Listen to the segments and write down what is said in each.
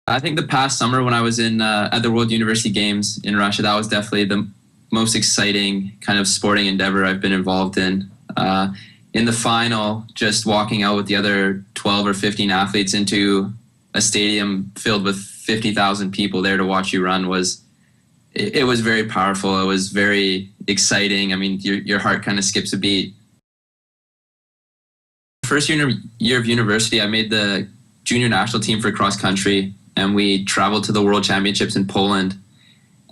I think the past summer when I was in at the World University Games in Russia, that was definitely the most exciting kind of sporting endeavor I've been involved in. In the final, just walking out with the other 12 or 15 athletes into a stadium filled with 50,000 people there to watch you run it was very powerful. It was very exciting. I mean, your heart kind of skips a beat. First year of university, I made the junior national team for cross country, and we traveled to the World Championships in Poland.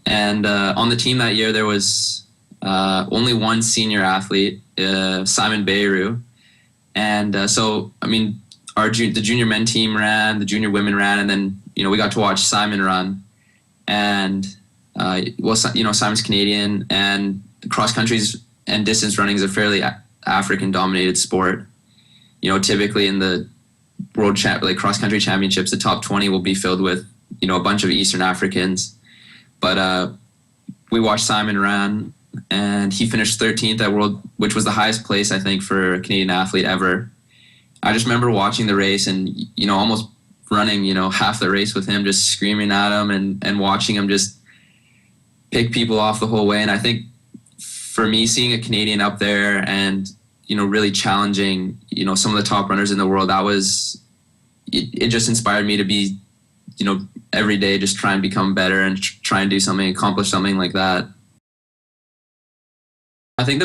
And on the team that year, there was only one senior athlete, Simon Bayru. And so, I mean, the junior men team ran, the junior women ran, and then, we got to watch Simon run. And, Simon's Canadian, and cross countries and distance running is a fairly African-dominated sport. Typically in the cross country championships, the top 20 will be filled with, a bunch of Eastern Africans. But we watched Simon run, and he finished 13th at World, which was the highest place, I think, for a Canadian athlete ever. I just remember watching the race and, almost running, half the race with him, just screaming at him and watching him just pick people off the whole way. And I think for me, seeing a Canadian up there and, really challenging, some of the top runners in the world, it just inspired me to be, every day just try and become better and try and do something, accomplish something like that. I think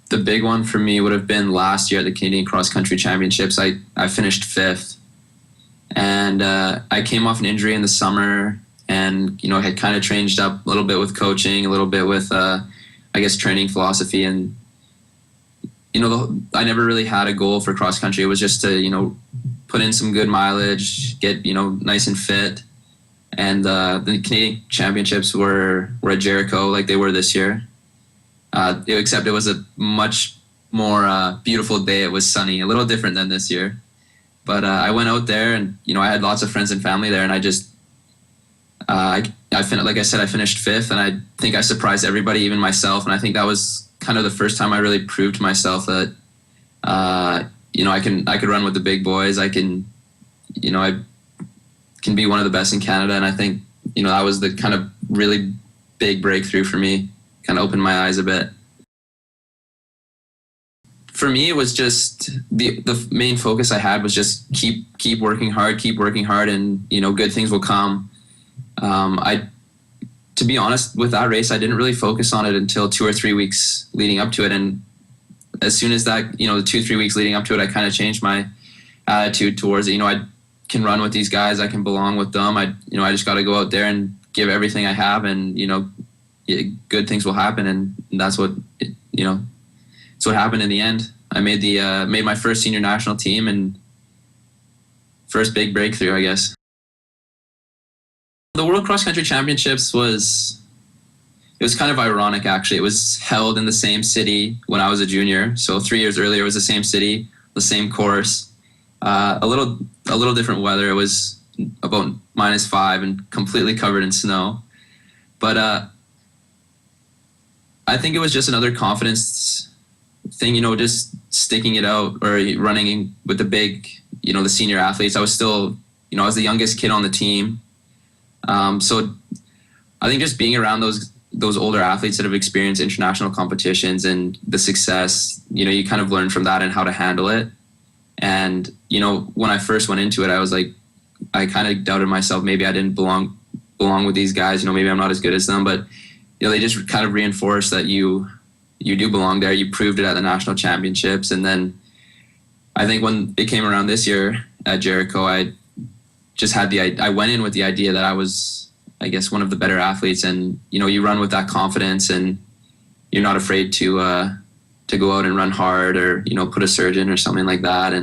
the big one for me would have been last year at the Canadian Cross Country Championships. I finished 5th, and I came off an injury in the summer, and had kind of changed up a little bit with coaching, a little bit with training philosophy, and I never really had a goal for cross country. It was just to put in some good mileage, get nice and fit. And the Canadian Championships were at Jericho like they were this year. Except it was a much more beautiful day. It was sunny, a little different than this year. But I went out there, and I had lots of friends and family there, and I just like I said, I finished 5th, and I think I surprised everybody, even myself. And I think that was kind of the first time I really proved to myself that I could run with the big boys. I can be one of the best in Canada. And I think that was the kind of really big breakthrough for me. Kind of opened my eyes a bit. For me, it was just the main focus I had was just keep working hard, and good things will come. To be honest, with that race, I didn't really focus on it until 2 or 3 weeks leading up to it. And as soon as that, the 2-3 weeks leading up to it, I kind of changed my attitude towards it. I can run with these guys. I can belong with them. I just got to go out there and give everything I have, and, good things will happen. And that's what, it's what happened in the end. I made made my first senior national team, and first big breakthrough, I guess. The World Cross Country Championships was kind of ironic, actually. It was held in the same city when I was a junior. So 3 years earlier, it was the same city, the same course, a little different weather. It was about -5 and completely covered in snow. But I think it was just another confidence thing, just sticking it out or running with the big, the senior athletes. I was still, I was the youngest kid on the team. So I think just being around those older athletes that have experienced international competitions and the success, you kind of learn from that and how to handle it. And, when I first went into it, I was like, I kind of doubted myself. Maybe I didn't belong with these guys. Maybe I'm not as good as them, but, they just kind of reinforced that you do belong there. You proved it at the national championships. And then I think when it came around this year at Jericho, I went in with the idea that I was, I guess, one of the better athletes, and you run with that confidence, and you're not afraid to go out and run hard or put a surge in or something like that. And